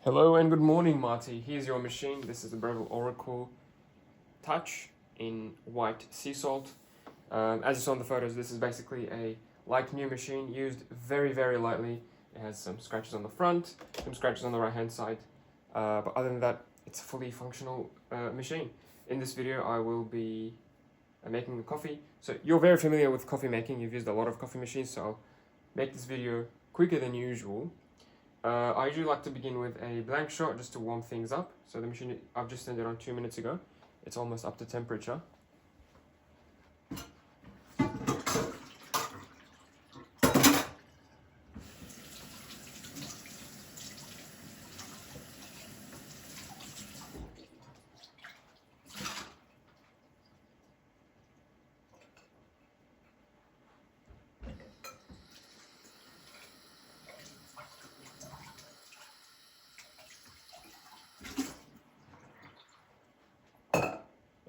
Hello and good morning, Marty. Here's your machine. This is the Breville Oracle Touch in white sea salt. As you saw in the photos, this is basically a like new machine used very lightly. It has some scratches on the front, some scratches on the right hand side, but other than that, it's a fully functional machine. In this video, I will be making the coffee. So you're very familiar with coffee making. You've used a lot of coffee machines, so I'll make this video quicker than usual. I usually like to begin with a blank shot just to warm things up. So the machine I've just turned it on 2 minutes ago. It's almost up to temperature.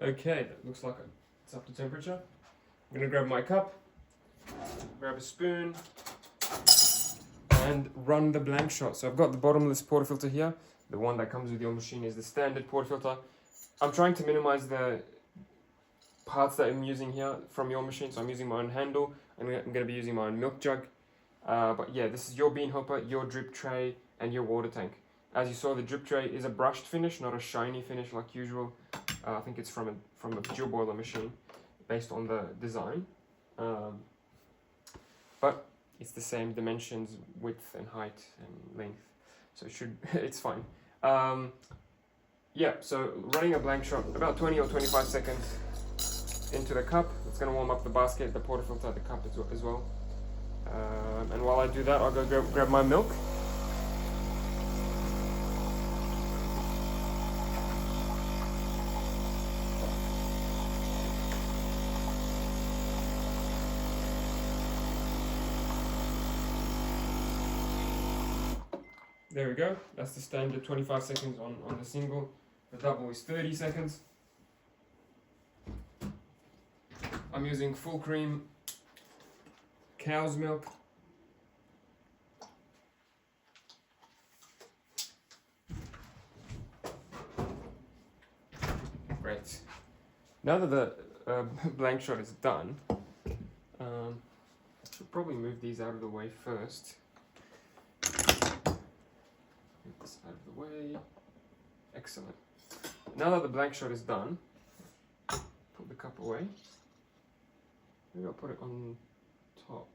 Okay, that looks like it's up to temperature. I'm gonna grab my cup, grab a spoon, and run the blank shot. So I've got the bottomless portafilter here. The one that comes with your machine is the standard portafilter. I'm trying to minimize the parts that I'm using here from your machine. So I'm using my own handle, and I'm gonna be using my own milk jug. But yeah, this is your bean hopper, your drip tray, and your water tank. As you saw, the drip tray is a brushed finish, not a shiny finish like usual. I think it's from a dual boiler machine, based on the design. But it's the same dimensions, width and height and length, so it's fine. Yeah, so running a blank shot about 20 or 25 seconds into the cup. It's gonna warm up the basket, the portafilter, the cup as well. And while I do that, I'll go grab my milk. There we go, that's the standard 25 seconds on the single. The double is 30 seconds. I'm using full cream cow's milk. Great. Now that the blank shot is done, I should probably move these out of the way first. Move this out of the way. Excellent. Now that the blank shot is done, put the cup away. Maybe I'll put it on top,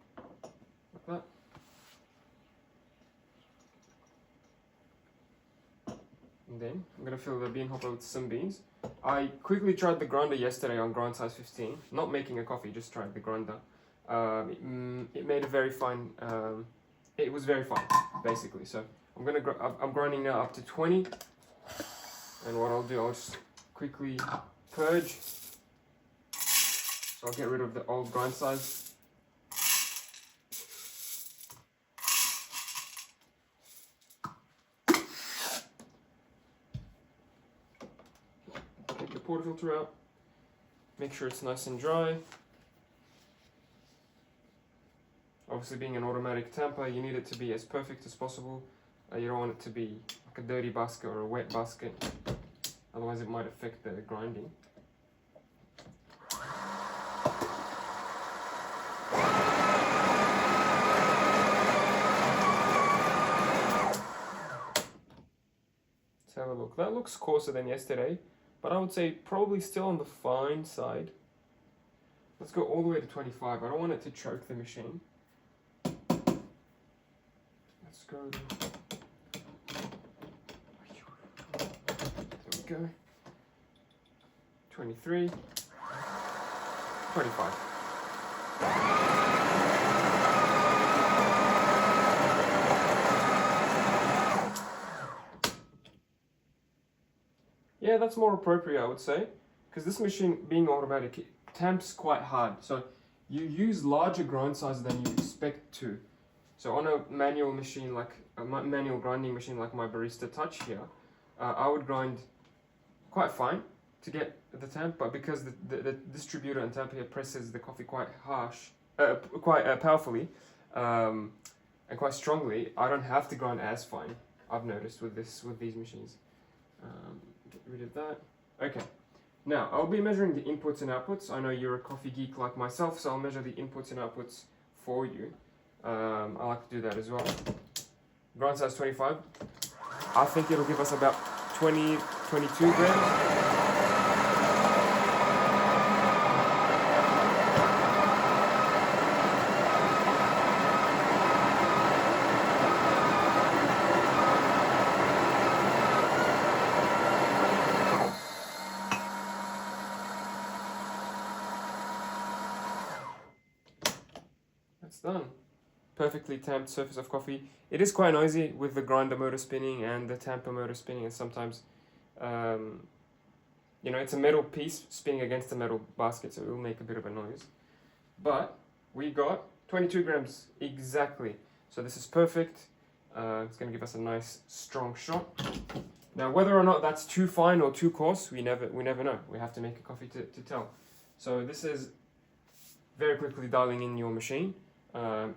like that. And then I'm going to fill the bean hopper with some beans. I quickly tried the grinder yesterday on grind size 15. Not making a coffee, just tried the grinder. It made a very fine, it was very fine, basically. So I'm grinding now up to 20. And what I'll do, I'll just quickly purge. So I'll get rid of the old grind size. Take the portafilter out. Make sure it's nice and dry. Obviously, being an automatic tamper, you need it to be as perfect as possible. You don't want it to be like a dirty basket or a wet basket. Otherwise, it might affect the grinding. Let's have a look. That looks coarser than yesterday, but I would say probably still on the fine side. Let's go all the way to 25. I don't want it to choke the machine. Let's go. There we go. 23. 25. Yeah, that's more appropriate, I would say, because this machine, being automatic, it tamps quite hard. So you use larger grind sizes than you expect to. So on a manual machine, like a manual grinding machine like my Barista Touch here, I would grind quite fine to get the tamp, but because the distributor and tamper here presses the coffee quite powerfully and quite strongly, I don't have to grind as fine. I've noticed with these machines. Get rid of that. Okay. Now, I'll be measuring the inputs and outputs. I know you're a coffee geek like myself, so I'll measure the inputs and outputs for you. I like to do that as well. Grind size 25. I think it'll give us about 22 grams. Done. Perfectly tamped surface of coffee. It is quite noisy with the grinder motor spinning and the tamper motor spinning, and sometimes it's a metal piece spinning against a metal basket, so it will make a bit of a noise. But we got 22 grams exactly, so this is perfect. It's going to give us a nice strong shot. Now, whether or not that's too fine or too coarse, we never know. We have to make a coffee to tell. So this is very quickly dialing in your machine.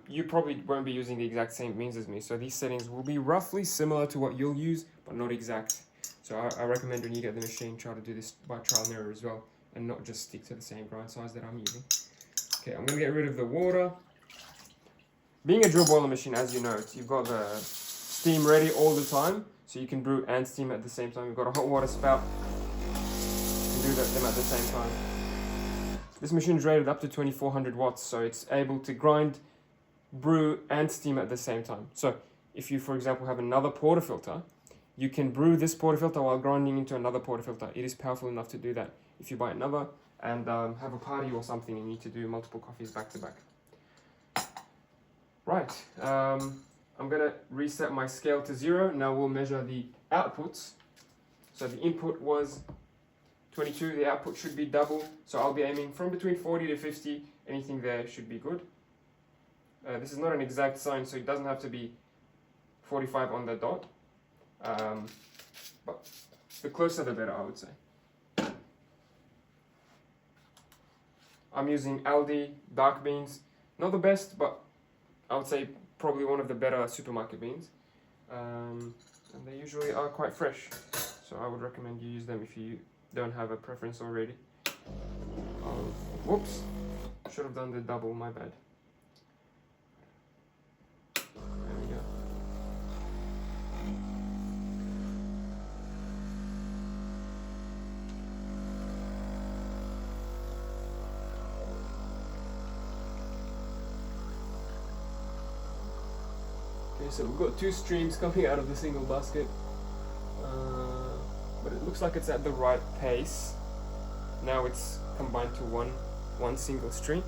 You probably won't be using the exact same means as me, so these settings will be roughly similar to what you'll use, but not exact. So I recommend when you get the machine, try to do this by trial and error as well, and not just stick to the same grind size that I'm using. Okay, I'm going to get rid of the water. Being a drill boiler machine, as you know, you've got the steam ready all the time, so you can brew and steam at the same time. You've got a hot water spout, you can do them at the same time. This machine is rated up to 2400 watts, so it's able to grind, brew, and steam at the same time. So if you, for example, have another portafilter, you can brew this portafilter while grinding into another portafilter. It is powerful enough to do that. If you buy another and have a party or something and you need to do multiple coffees back to back. Right, I'm going to reset my scale to 0. Now we'll measure the outputs. So the input was 22, the output should be double, so I'll be aiming from between 40 to 50, anything there should be good. This is not an exact science, so it doesn't have to be 45 on the dot, but the closer the better, I would say. I'm using Aldi dark beans, not the best, but I would say probably one of the better supermarket beans, and they usually are quite fresh, so I would recommend you use them if you don't have a preference already. Whoops, should have done the double, my bad. There we go. Okay, so we've got 2 streams coming out of the single basket. But it looks like it's at the right pace. Now it's combined to one single stream.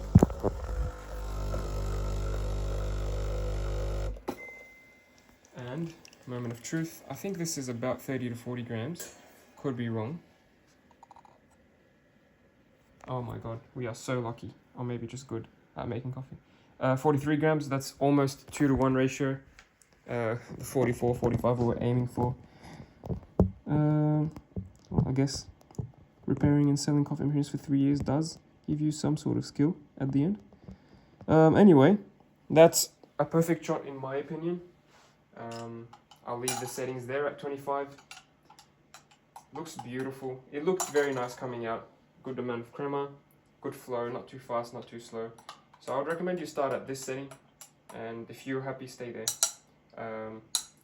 And, moment of truth, I think this is about 30 to 40 grams. Could be wrong. Oh my god, we are so lucky. Or maybe just good at making coffee. 43 grams, that's almost 2 to 1 ratio. The 44, 45 we were aiming for. Well, I guess repairing and selling coffee machines for 3 years does give you some sort of skill at the end. Anyway, that's a perfect shot in my opinion. I'll leave the settings there at 25. Looks beautiful. It looks very nice coming out. Good amount of crema, good flow, not too fast, not too slow. So I would recommend you start at this setting, and if you're happy, stay there.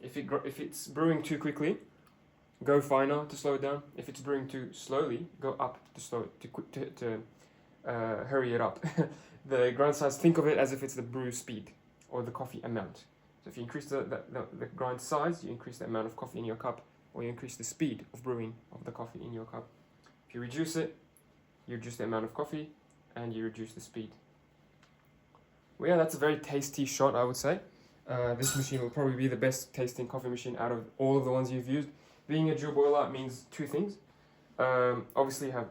If it's brewing too quickly, go finer to slow it down. If it's brewing too slowly, go up to slow it, to hurry it up. The grind size, think of it as if it's the brew speed or the coffee amount. So if you increase the grind size, you increase the amount of coffee in your cup, or you increase the speed of brewing of the coffee in your cup. If you reduce it, you reduce the amount of coffee and you reduce the speed. Well, yeah, that's a very tasty shot, I would say. This machine will probably be the best tasting coffee machine out of all of the ones you've used. Being a drill boiler means 2 things. Obviously you have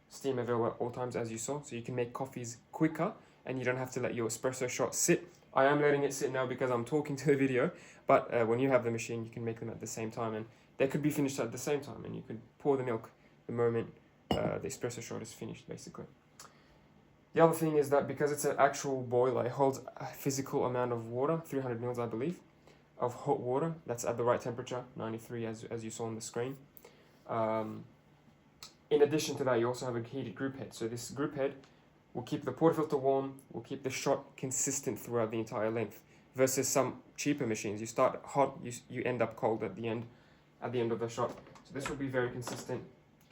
steam available at all times, as you saw, so you can make coffees quicker and you don't have to let your espresso shot sit. I am letting it sit now because I'm talking to the video, but when you have the machine, you can make them at the same time, and they could be finished at the same time, and you could pour the milk the moment the espresso shot is finished, basically. The other thing is that because it's an actual boiler, it holds a physical amount of water, 300 mils, I believe. of hot water that's at the right temperature, 93 as you saw on the screen. In addition to that, you also have a heated group head. So this group head will keep the portafilter warm, will keep the shot consistent throughout the entire length, versus some cheaper machines. You start hot, you end up cold at the end of the shot. So this will be very consistent.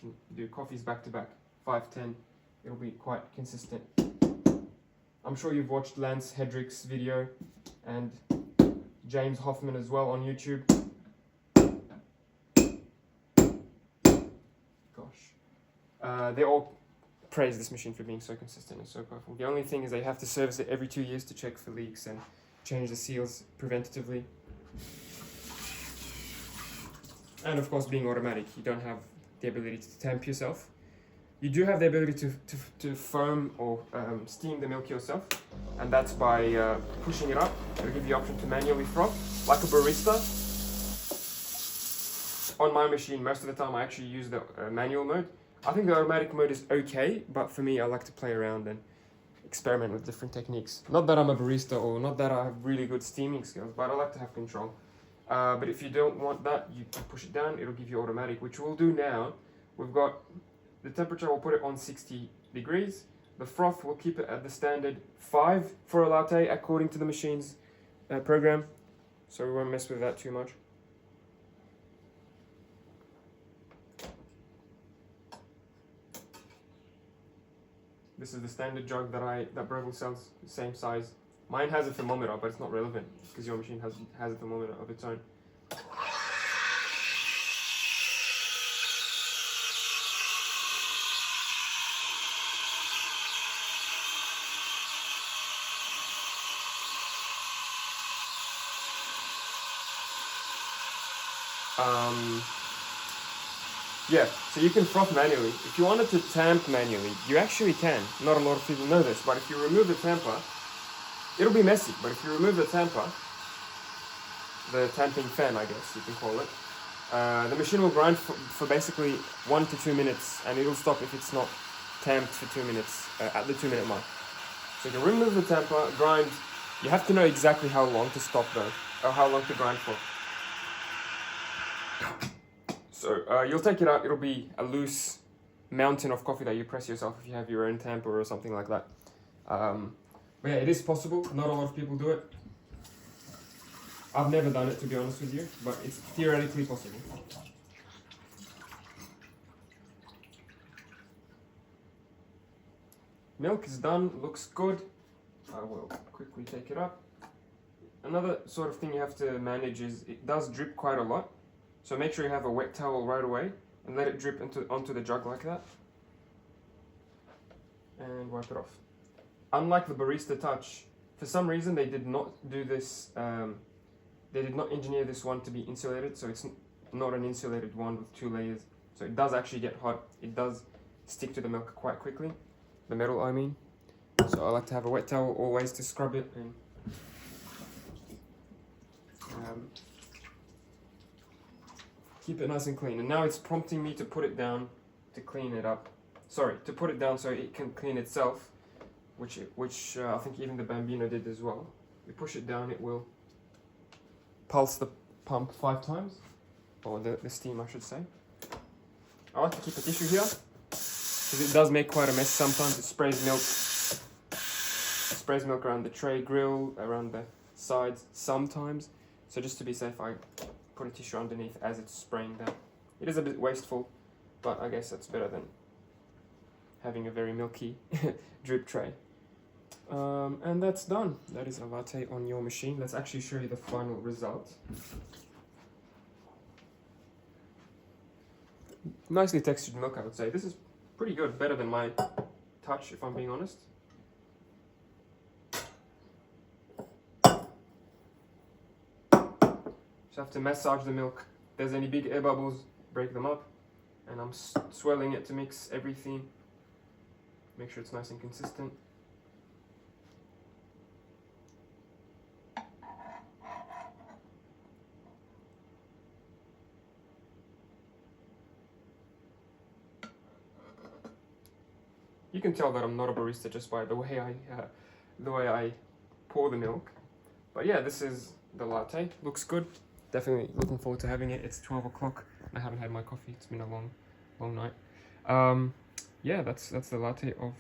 You can do coffees back to back, 5, 10. It'll be quite consistent. I'm sure you've watched Lance Hedrick's video and James Hoffman as well on YouTube. Gosh. They all praise this machine for being so consistent and so powerful. The only thing is they have to service it every 2 years to check for leaks and change the seals preventatively. And of course, being automatic, you don't have the ability to tamp yourself. You do have the ability to foam or steam the milk yourself, and that's by pushing it up. It'll give you the option to manually froth, like a barista. On my machine, most of the time I actually use the manual mode. I think the automatic mode is okay, but for me, I like to play around and experiment with different techniques. Not that I'm a barista or not that I have really good steaming skills, but I like to have control. But if you don't want that, you can push it down, it'll give you automatic, which we'll do now. We've got the temperature, we'll put it on 60 degrees. The froth, we'll keep it at the standard 5 for a latte, according to the machine's program. So we won't mess with that too much. This is the standard jug that Breville sells, the same size. Mine has a thermometer, but it's not relevant because your machine has a thermometer of its own. Yeah, so you can froth manually. If you wanted to tamp manually, you actually can. Not a lot of people know this, but if you remove the tamper, it'll be messy, but if you remove the tamper, the tamping fan, I guess you can call it, the machine will grind for basically 1 to 2 minutes, and it'll stop if it's not tamped for 2 minutes at the 2-minute mark. So you can remove the tamper, grind. You have to know exactly how long to stop though, or how long to grind for. So you'll take it out, it'll be a loose mountain of coffee that you press yourself if you have your own tamper or something like that. But yeah, it is possible, not a lot of people do it. I've never done it, to be honest with you, but it's theoretically possible. Milk is done, looks good. I will quickly take it up. Another sort of thing you have to manage is it does drip quite a lot. So make sure you have a wet towel right away and let it drip onto the jug like that. And wipe it off. Unlike the Barista Touch, for some reason they did not do this, they did not engineer this one to be insulated, so it's not an insulated one with 2 layers. So it does actually get hot, it does stick to the milk quite quickly, the metal I mean. So I like to have a wet towel always to scrub it and keep it nice and clean. And now it's prompting me to put it down to clean it up. Sorry, to put it down so it can clean itself, which I think even the Bambino did as well. You push it down, it will pulse the pump 5 times, or the steam I should say. I like to keep a tissue here, because it does make quite a mess sometimes. It sprays milk around the tray grill, around the sides sometimes. So just to be safe, I put a tissue underneath as it's spraying down. It is a bit wasteful, but I guess that's better than having a very milky drip tray. And that's done. That is a latte on your machine. Let's actually show you the final result. Nicely textured milk, I would say. This is pretty good, better than my Touch, if I'm being honest. Just have to massage the milk. If there's any big air bubbles, break them up. And I'm swirling it to mix everything. Make sure it's nice and consistent. You can tell that I'm not a barista just by the way I pour the milk. But yeah, this is the latte. Looks good. Definitely looking forward to having it. It's 12 o'clock. I haven't had my coffee. It's been a long night. Yeah, that's the latte of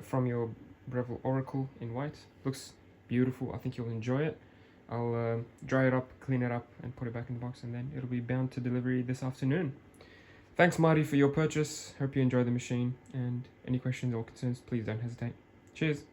from your Breville Oracle in white. Looks beautiful. I think you'll enjoy it. I'll dry it up, clean it up, and put it back in the box, and then it'll be bound to delivery this afternoon. Thanks, Marty, for your purchase. Hope you enjoy the machine, and any questions or concerns, please don't hesitate. Cheers.